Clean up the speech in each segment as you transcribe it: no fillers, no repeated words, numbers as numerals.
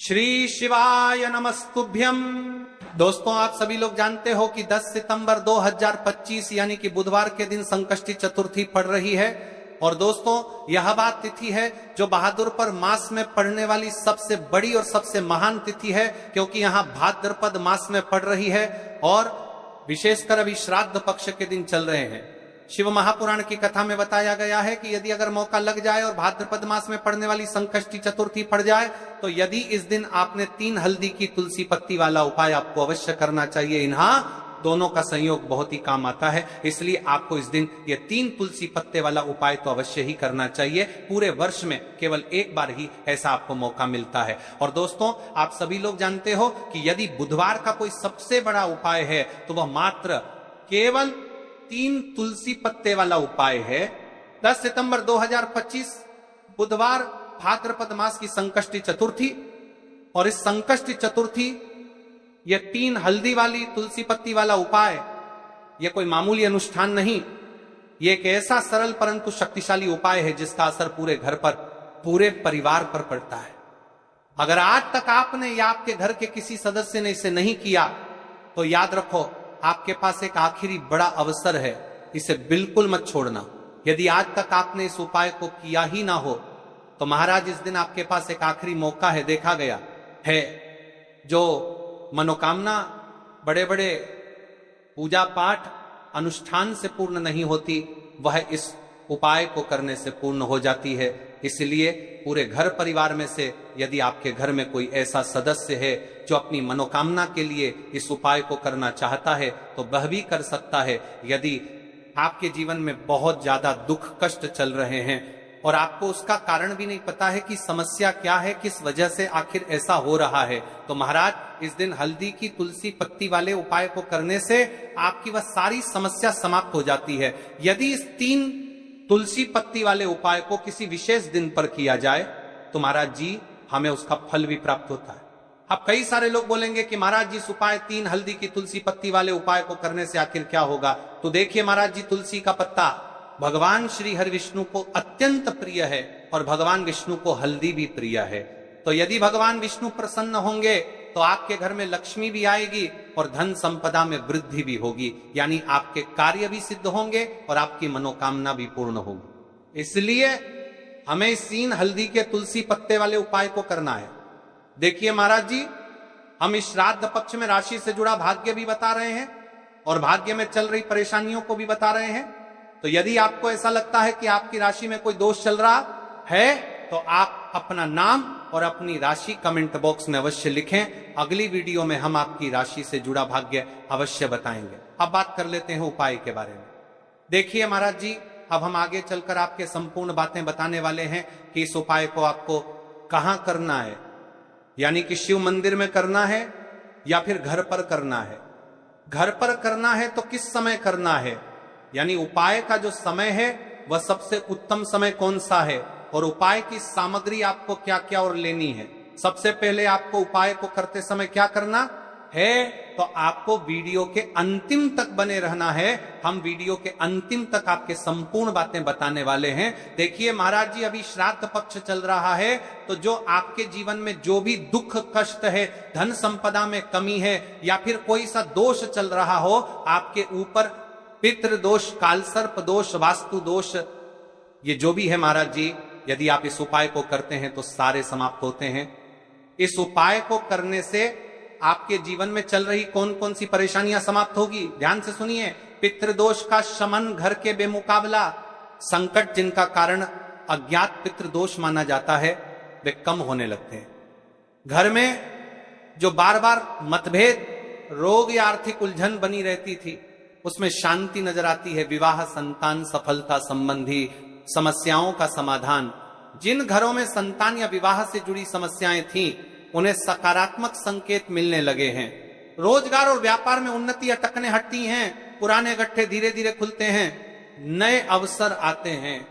श्री शिवाय नमस्तुभ्यम। दोस्तों, आप सभी लोग जानते हो कि 10 सितंबर 2025 यानी कि बुधवार के दिन संकष्टी चतुर्थी पड़ रही है। और दोस्तों, यह बात तिथि है जो भाद्रपद मास में पड़ने वाली सबसे बड़ी और सबसे महान तिथि है, क्योंकि यहाँ भाद्रपद मास में पड़ रही है और विशेषकर अभी श्राद्ध पक्ष के दिन चल रहे हैं। शिव महापुराण की कथा में बताया गया है कि यदि अगर मौका लग जाए और भाद्रपद मास में पड़ने वाली संकष्टी चतुर्थी पड़ जाए तो यदि इस दिन आपने 3 हल्दी की तुलसी पत्ती वाला उपाय आपको अवश्य करना चाहिए। इन्हां दोनों का संयोग बहुत ही काम आता है, इसलिए आपको इस दिन ये 3 तुलसी पत्ते वाला उपाय तो अवश्य ही करना चाहिए। पूरे वर्ष में केवल एक बार ही ऐसा आपको मौका मिलता है। और दोस्तों, आप सभी लोग जानते हो कि यदि बुधवार का कोई सबसे बड़ा उपाय है तो वह मात्र केवल 3 तुलसी पत्ते वाला उपाय है। 10 सितंबर 2025 बुधवार भाद्रपद मास की संकष्टी चतुर्थी, और इस संकष्टी चतुर्थी ये 3 हल्दी वाली तुलसी पत्ती वाला उपाय ये कोई मामूली अनुष्ठान नहीं, ये एक ऐसा सरल परंतु शक्तिशाली उपाय है जिसका असर पूरे घर पर, पूरे परिवार पर पड़ता है। अगर आज तक आपने या आपके घर के किसी सदस्य ने इसे नहीं किया तो याद रखो, आपके पास एक आखिरी बड़ा अवसर है, इसे बिल्कुल मत छोड़ना। यदि आज तक आपने इस उपाय को किया ही ना हो तो महाराज इस दिन आपके पास एक आखिरी मौका है। देखा गया है जो मनोकामना बड़े बड़े पूजा पाठ अनुष्ठान से पूर्ण नहीं होती, वह इस उपाय को करने से पूर्ण हो जाती है। इसलिए पूरे घर परिवार में से यदि आपके घर में कोई ऐसा सदस्य है जो अपनी मनोकामना के लिए इस उपाय को करना चाहता है तो वह भी कर सकता है। यदि आपके जीवन में बहुत ज्यादा दुख कष्ट चल रहे हैं और आपको उसका कारण भी नहीं पता है कि समस्या क्या है, किस वजह से आखिर ऐसा हो रहा है, तो महाराज इस दिन हल्दी की तुलसी पत्ती वाले उपाय को करने से आपकी वह सारी समस्या समाप्त हो जाती है। यदि इस 3 तुलसी पत्ती वाले उपाय को किसी विशेष दिन पर किया जाए तो महाराज जी हमें उसका फल भी प्राप्त होता है। अब कई सारे लोग बोलेंगे कि महाराज जी इस उपाय 3 हल्दी की तुलसी पत्ती वाले उपाय को करने से आखिर क्या होगा। तो देखिए महाराज जी, तुलसी का पत्ता भगवान श्री हरि विष्णु को अत्यंत प्रिय है और भगवान विष्णु को हल्दी भी प्रिय है। तो यदि भगवान विष्णु प्रसन्न होंगे तो आपके घर में लक्ष्मी भी आएगी और धन संपदा में वृद्धि भी होगी, यानी आपके कार्य भी सिद्ध होंगे और आपकी मनोकामना भी पूर्ण होगी। इसलिए हमें इस 3 हल्दी के तुलसी पत्ते वाले उपाय को करना है। देखिए महाराज जी, हम इस श्राद्ध पक्ष में राशि से जुड़ा भाग्य भी बता रहे हैं और भाग्य में चल रही परेशानियों को भी बता रहे हैं। तो यदि आपको ऐसा लगता है कि आपकी राशि में कोई दोष चल रहा है तो आप अपना नाम और अपनी राशि कमेंट बॉक्स में अवश्य लिखें। अगली वीडियो में हम आपकी राशि से जुड़ा भाग्य अवश्य बताएंगे। अब बात कर लेते हैं उपाय के बारे में। देखिए महाराज जी, अब हम आगे चलकर आपके संपूर्ण बातें बताने वाले हैं कि इस उपाय को आपको कहां करना है, यानी कि शिव मंदिर में करना है या फिर घर पर करना है। घर पर करना है तो किस समय करना है, यानी उपाय का जो समय है वह सबसे उत्तम समय कौन सा है और उपाय की सामग्री आपको क्या क्या और लेनी है। सबसे पहले आपको उपाय को करते समय क्या करना है, तो आपको वीडियो के अंतिम तक बने रहना है। हम वीडियो के अंतिम तक आपके संपूर्ण बातें बताने वाले हैं। देखिए महाराज जी, अभी श्राद्ध पक्ष चल रहा है, तो जो आपके जीवन में जो भी दुख कष्ट है, धन संपदा में कमी है या फिर कोई सा दोष चल रहा हो आपके ऊपर, पितृ दोष, कालसर्प दोष, वास्तु दोष, ये जो भी है महाराज जी, यदि आप इस उपाय को करते हैं तो सारे समाप्त होते हैं। इस उपाय को करने से आपके जीवन में चल रही कौन कौन सी परेशानियां समाप्त होगी, ध्यान से सुनिए। पितृदोष का शमन, घर के बेमुकाबला संकट जिनका कारण अज्ञात पितृदोष माना जाता है वे कम होने लगते हैं। घर में जो बार बार मतभेद, रोग या आर्थिक उलझन बनी रहती थी उसमें शांति नजर आती है। विवाह, संतान, सफलता संबंधी समस्याओं का समाधान। जिन घरों में संतान या विवाह से जुड़ी समस्याएं थीं उन्हें सकारात्मक संकेत मिलने लगे हैं। रोजगार और व्यापार में उन्नति अटकने हटती हैं, पुराने गड्ढे धीरे धीरे खुलते हैं, नए अवसर आते हैं।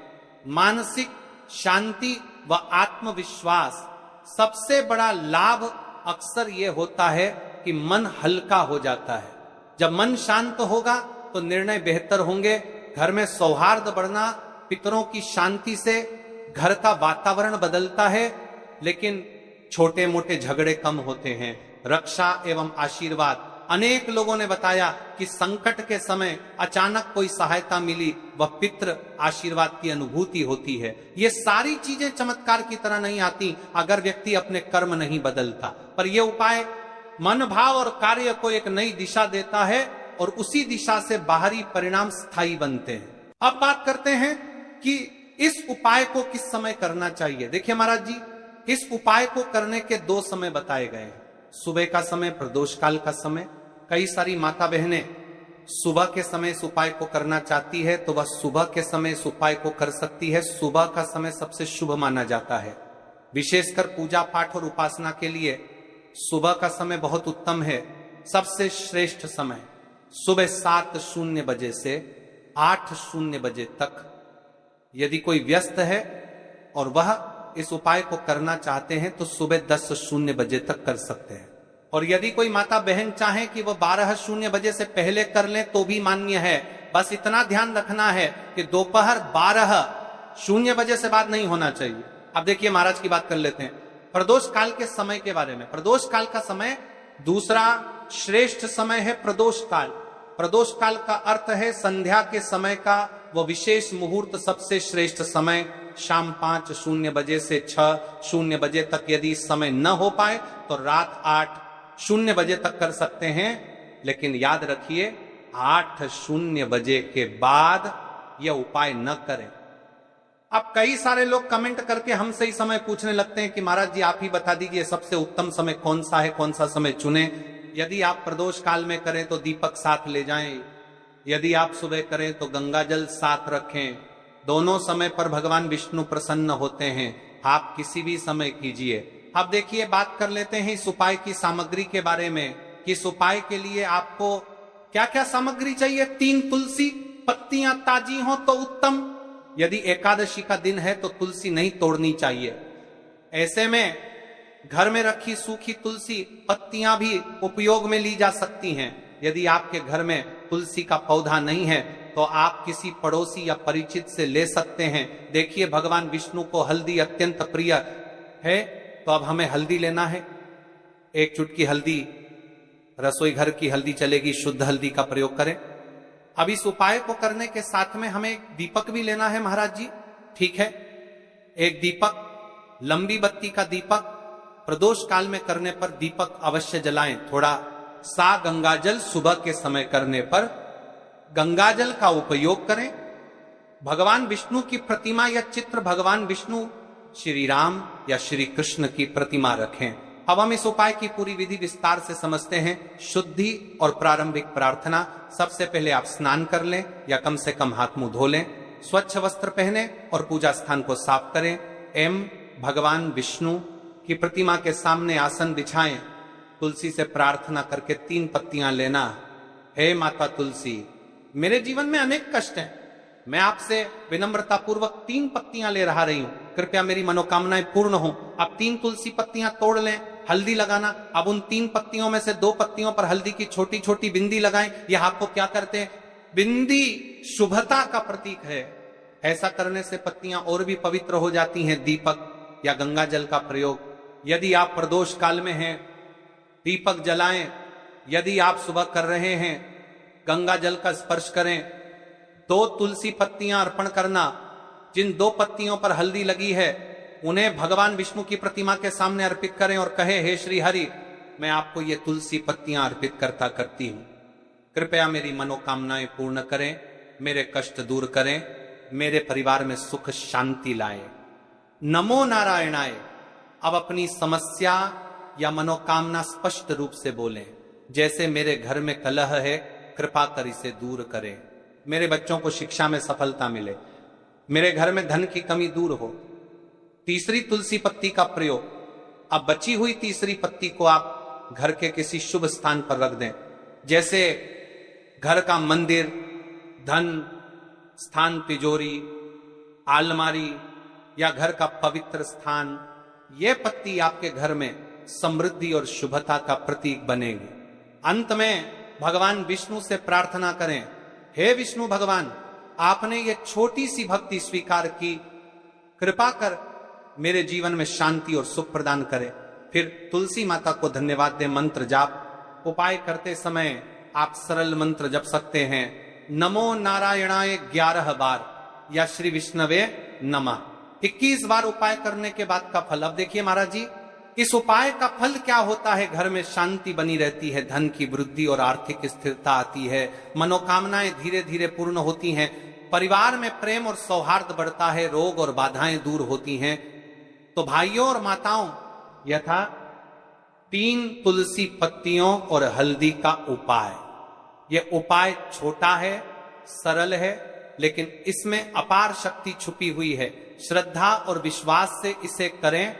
मानसिक शांति व आत्मविश्वास, सबसे बड़ा लाभ अक्सर यह होता है कि मन हल्का हो जाता है। जब मन शांत होगा तो निर्णय बेहतर होंगे। घर में सौहार्द बढ़ना, पितरों की शांति से घर का वातावरण बदलता है। लेकिन छोटे मोटे झगड़े कम होते हैं। रक्षा एवं आशीर्वाद, अनेक लोगों ने बताया कि संकट के समय अचानक कोई सहायता मिली, वह पितृ आशीर्वाद की अनुभूति होती है। ये सारी चीजें चमत्कार की तरह नहीं आती अगर व्यक्ति अपने कर्म नहीं बदलता, पर यह उपाय मन भाव और कार्य को एक नई दिशा देता है और उसी दिशा से बाहरी परिणाम स्थायी बनते हैं। अब बात करते हैं कि इस उपाय को किस समय करना चाहिए। देखिए महाराज जी, इस उपाय को करने के 2 समय बताए गए हैं, सुबह का समय, प्रदोष काल का समय। कई सारी माता बहनें सुबह के समय इस उपाय को करना चाहती है तो वह सुबह के समय इस उपाय को कर सकती है। सुबह का समय सबसे शुभ माना जाता है, विशेषकर पूजा पाठ और उपासना के लिए सुबह का समय बहुत उत्तम है। सबसे श्रेष्ठ समय सुबह 7:00 बजे से 8:00 बजे तक। यदि कोई व्यस्त है और वह इस उपाय को करना चाहते हैं तो सुबह 10:00 बजे तक कर सकते हैं। और यदि कोई माता बहन चाहे कि वह 12:00 बजे से पहले कर लें तो भी मान्य है। बस इतना ध्यान रखना है कि दोपहर 12:00 बजे से बाद नहीं होना चाहिए। अब देखिए महाराज की बात कर लेते हैं प्रदोष काल के समय के बारे में। प्रदोष काल का समय दूसरा श्रेष्ठ समय है प्रदोष काल। प्रदोष काल का अर्थ है संध्या के समय का वो विशेष मुहूर्त, सबसे श्रेष्ठ समय शाम 5:00 बजे से 6:00 बजे तक। यदि इस समय न हो पाए तो रात 8:00 बजे तक कर सकते हैं, लेकिन याद रखिए 8:00 बजे के बाद यह उपाय न करें। अब कई सारे लोग कमेंट करके हमसे ही समय पूछने लगते हैं कि महाराज जी आप ही बता दीजिए सबसे उत्तम समय कौन सा है, कौन सा समय चुने। यदि आप प्रदोष काल में करें तो दीपक साथ ले जाएं, यदि आप सुबह करें तो गंगा जल साथ रखें। दोनों समय पर भगवान विष्णु प्रसन्न होते हैं, आप किसी भी समय कीजिए। अब देखिए बात कर लेते हैं इस उपाय की सामग्री के बारे में कि इस उपाय के लिए आपको क्या क्या सामग्री चाहिए। 3 तुलसी पत्तियां ताजी हो तो उत्तम। यदि एकादशी का दिन है तो तुलसी नहीं तोड़नी चाहिए। ऐसे में घर में रखी सूखी तुलसी पत्तियां भी उपयोग में ली जा सकती हैं। यदि आपके घर में तुलसी का पौधा नहीं है तो आप किसी पड़ोसी या परिचित से ले सकते हैं। देखिए भगवान विष्णु को हल्दी अत्यंत प्रिय है, तो अब हमें हल्दी लेना है। 1 चुटकी हल्दी, रसोई घर की हल्दी चलेगी, शुद्ध हल्दी का प्रयोग करें। अब इस उपाय को करने के साथ में हमें एक दीपक भी लेना है महाराज जी, ठीक है। एक दीपक, लंबी बत्ती का दीपक। प्रदोष काल में करने पर दीपक अवश्य जलाएं। थोड़ा सा गंगाजल सुबह के समय करने पर गंगाजल का उपयोग करें। भगवान विष्णु की प्रतिमा या चित्र, भगवान विष्णु, श्री राम या श्री कृष्ण की प्रतिमा रखें। अब हम इस उपाय की पूरी विधि विस्तार से समझते हैं। शुद्धि और प्रारंभिक प्रार्थना। सबसे पहले आप स्नान कर लें या कम से कम हाथ मुंह धो लें, स्वच्छ वस्त्र पहने और पूजा स्थान को साफ करें। भगवान विष्णु की प्रतिमा के सामने आसन बिछाएं। तुलसी से प्रार्थना करके 3 पत्तियां लेना। हे माता तुलसी, मेरे जीवन में अनेक कष्ट हैं, मैं आपसे विनम्रता पूर्वक 3 पत्तियां ले रहा रही हूं, कृपया मेरी मनोकामनाएं पूर्ण हो। आप 3 तुलसी पत्तियां तोड़ लें, हल्दी लगाना। अब उन 3 पत्तियों में से 2 पत्तियों पर हल्दी की छोटी छोटी बिंदी लगाएं। यह आपको क्या करते हैं, बिंदी शुभता का प्रतीक है। ऐसा करने से पत्तियां और भी पवित्र हो जाती हैं। दीपक या गंगा जल का प्रयोग। यदि आप प्रदोष काल में हैं, दीपक जलाएं। यदि आप सुबह कर रहे हैं, गंगा जल का स्पर्श करें। 2 तुलसी पत्तियां अर्पण करना। जिन 2 पत्तियों पर हल्दी लगी है उन्हें भगवान विष्णु की प्रतिमा के सामने अर्पित करें और कहें, हे श्री हरि, मैं आपको ये तुलसी पत्तियां अर्पित करती हूं, कृपया मेरी मनोकामनाएं पूर्ण करें, मेरे कष्ट दूर करें, मेरे परिवार में सुख शांति लाए। नमो नारायणाय। अब अपनी समस्या या मनोकामना स्पष्ट रूप से बोलें। जैसे मेरे घर में कलह है, कृपा कर इसे दूर करें। मेरे बच्चों को शिक्षा में सफलता मिले। मेरे घर में धन की कमी दूर हो। तीसरी तुलसी पत्ती का प्रयोग। अब बची हुई तीसरी पत्ती को आप घर के किसी शुभ स्थान पर रख दें, जैसे घर का मंदिर, धन स्थान, तिजोरी, अलमारी या घर का पवित्र स्थान। यह पत्ती आपके घर में समृद्धि और शुभता का प्रतीक बनेगी। अंत में भगवान विष्णु से प्रार्थना करें, हे विष्णु भगवान, आपने ये छोटी सी भक्ति स्वीकार की, कृपा कर मेरे जीवन में शांति और सुख प्रदान करें। फिर तुलसी माता को धन्यवाद दें। मंत्र जाप उपाय करते समय आप सरल मंत्र जप सकते हैं। नमो नारायणाय 11 बार या श्री विष्णवे नमः 21 बार उपाय करने के बाद का फल। अब देखिए महाराज जी, इस उपाय का फल क्या होता है? घर में शांति बनी रहती है, धन की वृद्धि और आर्थिक स्थिरता आती है, मनोकामनाएं धीरे धीरे पूर्ण होती हैं, परिवार में प्रेम और सौहार्द बढ़ता है, रोग और बाधाएं दूर होती हैं। तो भाइयों और माताओं, यथा 3 तुलसी पत्तियों और हल्दी का उपाय। यह उपाय छोटा है, सरल है, लेकिन इसमें अपार शक्ति छुपी हुई है। श्रद्धा और विश्वास से इसे करें,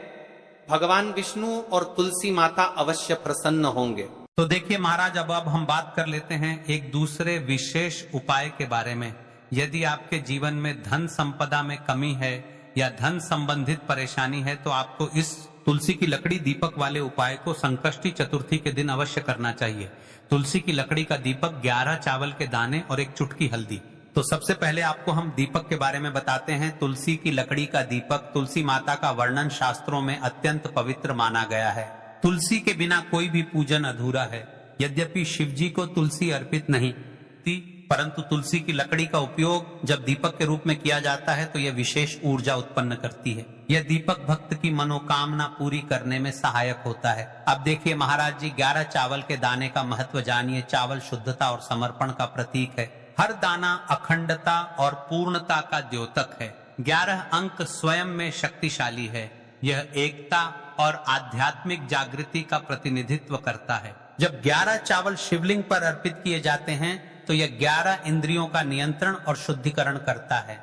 भगवान विष्णु और तुलसी माता अवश्य प्रसन्न होंगे। तो देखिए महाराज, अब हम बात कर लेते हैं एक दूसरे विशेष उपाय के बारे में। यदि आपके जीवन में धन संपदा में कमी है या धन संबंधित परेशानी है, तो आपको इस तुलसी की लकड़ी दीपक वाले उपाय को संकष्टी चतुर्थी के दिन अवश्य करना चाहिए। तुलसी की लकड़ी का दीपक, 11 चावल के दाने और 1 चुटकी हल्दी। तो सबसे पहले आपको हम दीपक के बारे में बताते हैं। तुलसी की लकड़ी का दीपक, तुलसी माता का वर्णन शास्त्रों में अत्यंत पवित्र माना गया है। तुलसी के बिना कोई भी पूजन अधूरा है। यद्यपि शिव जी को तुलसी अर्पित नहीं थी, परंतु तुलसी की लकड़ी का उपयोग जब दीपक के रूप में किया जाता है तो यह विशेष ऊर्जा उत्पन्न करती है। यह दीपक भक्त की मनोकामना पूरी करने में सहायक होता है। अब देखिए महाराज जी, 11 चावल के दाने का महत्व जानिए। चावल शुद्धता और समर्पण का प्रतीक है। हर दाना अखंडता और पूर्णता का द्योतक है। 11 अंक स्वयं में शक्तिशाली है। यह एकता और आध्यात्मिक जागृति का प्रतिनिधित्व करता है। जब 11 चावल शिवलिंग पर अर्पित किए जाते हैं तो यह 11 इंद्रियों का नियंत्रण और शुद्धिकरण करता है।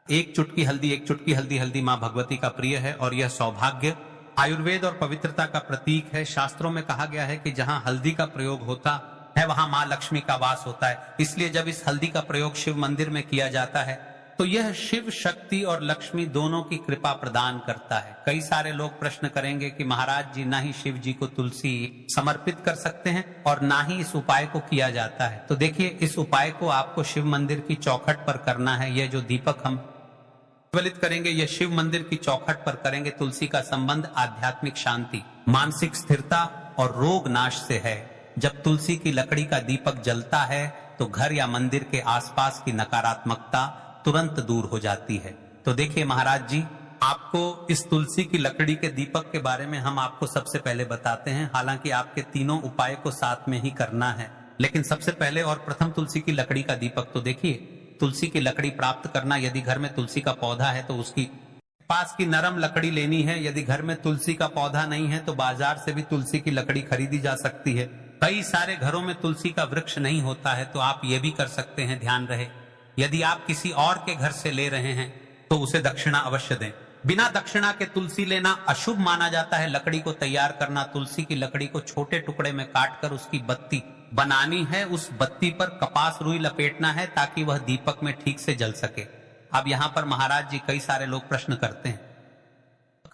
1 चुटकी हल्दी, 1 चुटकी हल्दी, हल्दी मां भगवती का प्रिय है और यह सौभाग्य, आयुर्वेद और पवित्रता का प्रतीक है। शास्त्रों में कहा गया है कि जहां हल्दी का प्रयोग होता है वहां मां लक्ष्मी का वास होता है। इसलिए जब इस हल्दी का प्रयोग शिव मंदिर में किया जाता है तो यह शिव शक्ति और लक्ष्मी दोनों की कृपा प्रदान करता है। कई सारे लोग प्रश्न करेंगे कि महाराज जी, ना ही शिव जी को तुलसी समर्पित कर सकते हैं और ना ही इस उपाय को किया जाता है। तो देखिए, इस उपाय को आपको शिव मंदिर की चौखट पर करना है। यह जो दीपक हम ज्वलित करेंगे, यह शिव मंदिर की चौखट पर करेंगे। तुलसी का संबंध आध्यात्मिक शांति, मानसिक स्थिरता और रोग नाश से है। जब तुलसी की लकड़ी का दीपक जलता है तो घर या मंदिर के आसपास की नकारात्मकता तुरंत दूर हो जाती है। तो देखिए महाराज जी, आपको इस तुलसी की लकड़ी के दीपक के बारे में हम आपको सबसे पहले बताते हैं। हालांकि आपके तीनों उपाय को साथ में ही करना है, लेकिन सबसे पहले और प्रथम तुलसी की लकड़ी का दीपक। तो देखिए, तुलसी की लकड़ी प्राप्त करना, यदि घर में तुलसी का पौधा है तो उसकी पास की नरम लकड़ी लेनी है। यदि घर में तुलसी का पौधा नहीं है तो बाजार से भी तुलसी की लकड़ी खरीदी जा सकती है। कई सारे घरों में तुलसी का वृक्ष नहीं होता है तो आप ये भी कर सकते हैं, ध्यान रहे। यदि आप किसी और के घर से ले रहे हैं तो उसे दक्षिणा अवश्य दें। बिना दक्षिणा के तुलसी लेना अशुभ माना जाता है। लकड़ी को तैयार करना, तुलसी की लकड़ी को छोटे टुकड़े में काटकर उसकी बत्ती बनानी है। उस बत्ती पर कपास रुई लपेटना है ताकि वह दीपक में ठीक से जल सके। अब यहाँ पर महाराज जी, कई सारे लोग प्रश्न करते हैं,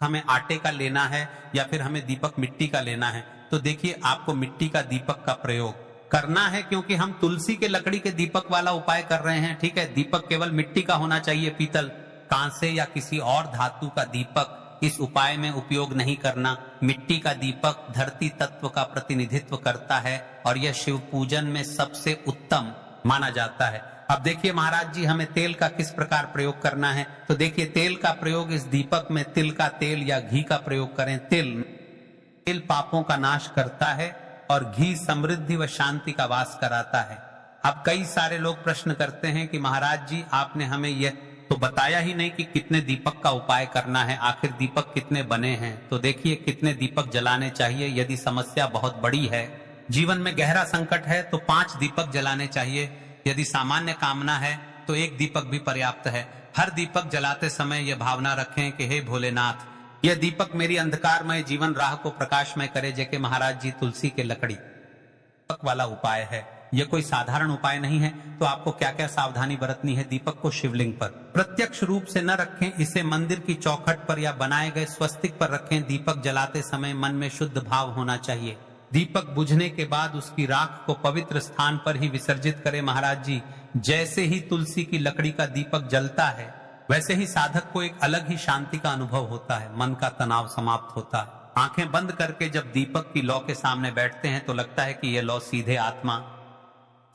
हमें आटे का लेना है या फिर हमें दीपक मिट्टी का लेना है? तो देखिए, आपको मिट्टी का दीपक का प्रयोग करना है, क्योंकि हम तुलसी के लकड़ी के दीपक वाला उपाय कर रहे हैं। ठीक है, दीपक केवल मिट्टी का होना चाहिए। पीतल, कांसे या किसी और धातु का दीपक इस उपाय में उपयोग नहीं करना। मिट्टी का दीपक धरती तत्व का प्रतिनिधित्व करता है और यह शिव पूजन में सबसे उत्तम माना जाता है। अब देखिए महाराज जी, हमें तेल का किस प्रकार प्रयोग करना है? तो देखिए, तेल का प्रयोग इस दीपक में तिल का तेल या घी का प्रयोग करें। तेल पापों का नाश करता है और घी समृद्धि व शांति का वास कराता है। अब कई सारे लोग प्रश्न करते हैं कि महाराज जी, आपने हमें यह तो बताया ही नहीं कि कितने दीपक का उपाय करना है, आखिर दीपक कितने बने हैं। तो देखिए, कितने दीपक जलाने चाहिए। यदि समस्या बहुत बड़ी है, जीवन में गहरा संकट है, तो 5 दीपक जलाने चाहिए। यदि सामान्य कामना है तो 1 दीपक भी पर्याप्त है। हर दीपक जलाते समय यह भावना रखें कि हे भोलेनाथ, यह दीपक मेरी अंधकारमय जीवन राह को प्रकाशमय करे। जैसे महाराज जी, तुलसी के लकड़ी दीपक वाला उपाय है। यह कोई साधारण उपाय नहीं है। तो आपको क्या क्या सावधानी बरतनी है? दीपक को शिवलिंग पर प्रत्यक्ष रूप से न रखें, इसे मंदिर की चौखट पर या बनाए गए स्वस्तिक पर रखें। दीपक जलाते समय मन में शुद्ध भाव होना चाहिए। दीपक बुझने के बाद उसकी राख को पवित्र स्थान पर ही विसर्जित करें। महाराज जी, जैसे ही तुलसी की लकड़ी का दीपक जलता है, वैसे ही साधक को एक अलग ही शांति का अनुभव होता है। मन का तनाव समाप्त होता है। आंखें बंद करके जब दीपक की लौ के सामने बैठते हैं तो लगता है कि यह लौ सीधे आत्मा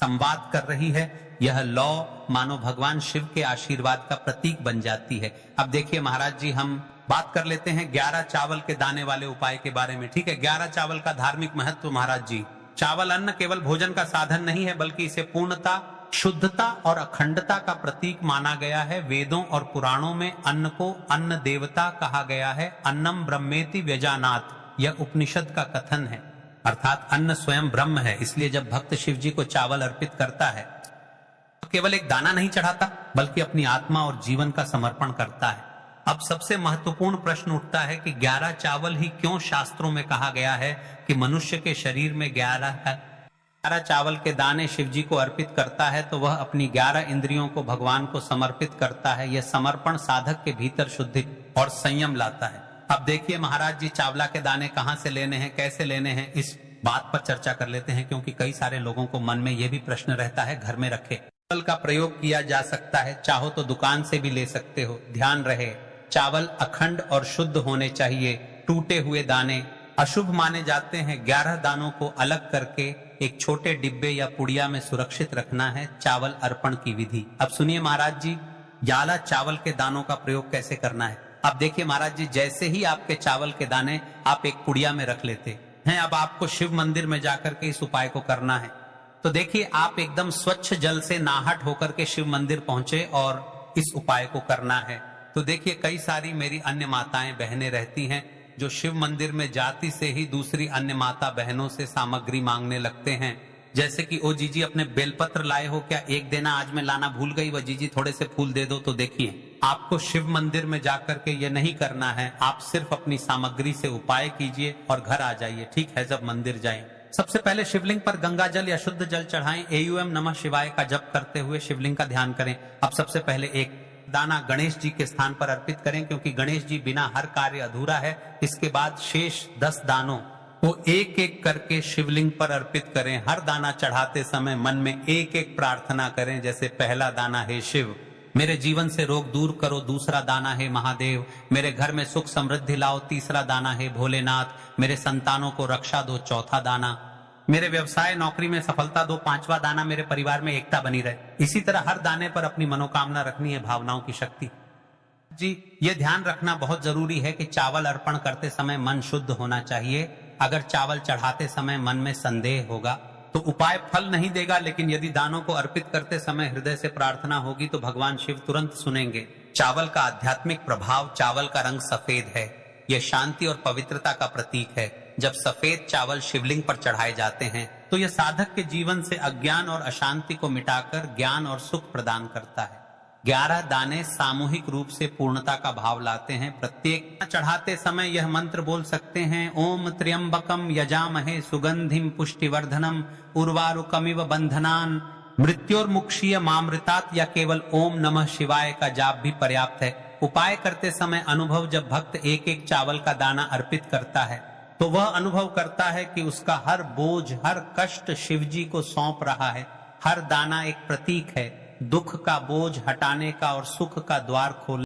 संवाद कर रही है। यह लौ मानो भगवान शिव के आशीर्वाद का प्रतीक बन जाती है। अब देखिए महाराज जी, हम बात कर लेते हैं 11 चावल के दाने वाले उपाय के बारे में। ठीक है, 11 चावल का धार्मिक महत्व। महाराज जी, चावल अन्न केवल भोजन का साधन नहीं है, बल्कि इसे पूर्णता, शुद्धता और अखंडता का प्रतीक माना गया है। वेदों और पुराणों में अन्न को अन्न देवता कहा गया है। अन्नम ब्रह्मेति व्यजानात, यह उपनिषद का कथन है, अर्थात अन्न स्वयं ब्रह्म है। इसलिए जब भक्त शिव जी को चावल अर्पित करता है तो केवल एक दाना नहीं चढ़ाता, बल्कि अपनी आत्मा और जीवन का समर्पण करता है। अब सबसे महत्वपूर्ण प्रश्न उठता है कि 11 चावल ही क्यों शास्त्रों में कहा गया है कि मनुष्य के शरीर में 11 चावल के दाने शिव जी को अर्पित करता है तो वह अपनी 11 इंद्रियों को भगवान को समर्पित करता है। यह समर्पण साधक के भीतर शुद्धि और संयम लाता है। अब देखिए महाराज जी, चावला के दाने कहां से लेने हैं, कैसे लेने हैं, इस बात पर चर्चा कर लेते हैं, क्योंकि कई सारे लोगों को मन में यह भी प्रश्न रहता है। घर में रखे चावल का प्रयोग किया जा सकता है, चाहो तो दुकान से भी ले सकते हो। ध्यान रहे, चावल अखंड और शुद्ध होने चाहिए। टूटे हुए दाने अशुभ माने जाते हैं। 11 दानों को अलग करके एक छोटे डिब्बे या पुड़िया में सुरक्षित रखना है चावल अर्पण की विधि। अब सुनिए महाराज जी, 11 चावल के दानों का प्रयोग कैसे करना है। अब देखिए महाराज जी, जैसे ही आपके चावल के दाने आप एक पुड़िया में रख लेते हैं, अब आपको शिव मंदिर में जाकर के इस उपाय को करना है। तो देखिए, आप एकदम स्वच्छ जल से नाहट होकर के शिव मंदिर पहुंचे और इस उपाय को करना है। तो देखिए, कई सारी मेरी अन्य माताएं बहनें रहती हैं जो शिव मंदिर में जाती से ही दूसरी अन्य माता बहनों से सामग्री मांगने लगते हैं, जैसे कि ओ जीजी अपने बेलपत्र लाए हो क्या, एक देना, आज मैं लाना भूल गई, वह जीजी थोड़े से फूल दे दो। तो देखिए, आपको शिव मंदिर में जाकर के ये नहीं करना है। आप सिर्फ अपनी सामग्री से उपाय कीजिए और घर आ जाइए। ठीक है, जब मंदिर जाएं, सबसे पहले शिवलिंग पर गंगा जल या शुद्ध जल चढ़ाएं। एयूएम नमः शिवाय का जप करते हुए शिवलिंग का ध्यान करें। अब सबसे पहले एक दाना गणेश जी के स्थान पर अर्पित करें, क्योंकि गणेश जी बिना हर कार्य अधूरा है। इसके बाद शेष 10 दानों को एक एक करके शिवलिंग पर अर्पित करें। हर दाना चढ़ाते समय मन में एक एक प्रार्थना करें, जैसे पहला दाना, हे शिव मेरे जीवन से रोग दूर करो। दूसरा दाना, हे महादेव मेरे घर में सुख समृद्धि लाओ। तीसरा दाना, हे भोलेनाथ मेरे संतानों को रक्षा दो। चौथा दाना, मेरे व्यवसाय नौकरी में सफलता दो। 5वां दाना, मेरे परिवार में एकता बनी रहे। इसी तरह हर दाने पर अपनी मनोकामना रखनी है, भावनाओं की शक्ति। जी, ये ध्यान रखना बहुत जरूरी है कि चावल अर्पण करते समय मन शुद्ध होना चाहिए। अगर चावल चढ़ाते समय मन में संदेह होगा तो उपाय फल नहीं देगा, लेकिन यदि दानों को अर्पित करते समय हृदय से प्रार्थना होगी तो भगवान शिव तुरंत सुनेंगे। चावल का आध्यात्मिक प्रभाव, चावल का रंग सफेद है, यह शांति और पवित्रता का प्रतीक है। जब सफेद चावल शिवलिंग पर चढ़ाए जाते हैं तो यह साधक के जीवन से अज्ञान और अशांति को मिटाकर ज्ञान और सुख प्रदान करता है। 11 दाने सामूहिक रूप से पूर्णता का भाव लाते हैं। प्रत्येक चढ़ाते समय यह मंत्र बोल सकते हैं, ओम त्र्यंबकम यजामहे सुगंधिम पुष्टिवर्धनम उर्वारुकमिव बंधनान मृत्योर्मुक्षीय मामृतात, या केवल ओम नमः शिवाय का जाप भी पर्याप्त है। उपाय करते समय अनुभव, जब भक्त एक एक चावल का दाना अर्पित करता है तो वह अनुभव करता है कि उसका हर बोझ, हर कष्ट शिव जी को सौंप रहा है। हर दाना एक प्रतीक है दुख का बोझ हटाने का और सुख का द्वार खोलने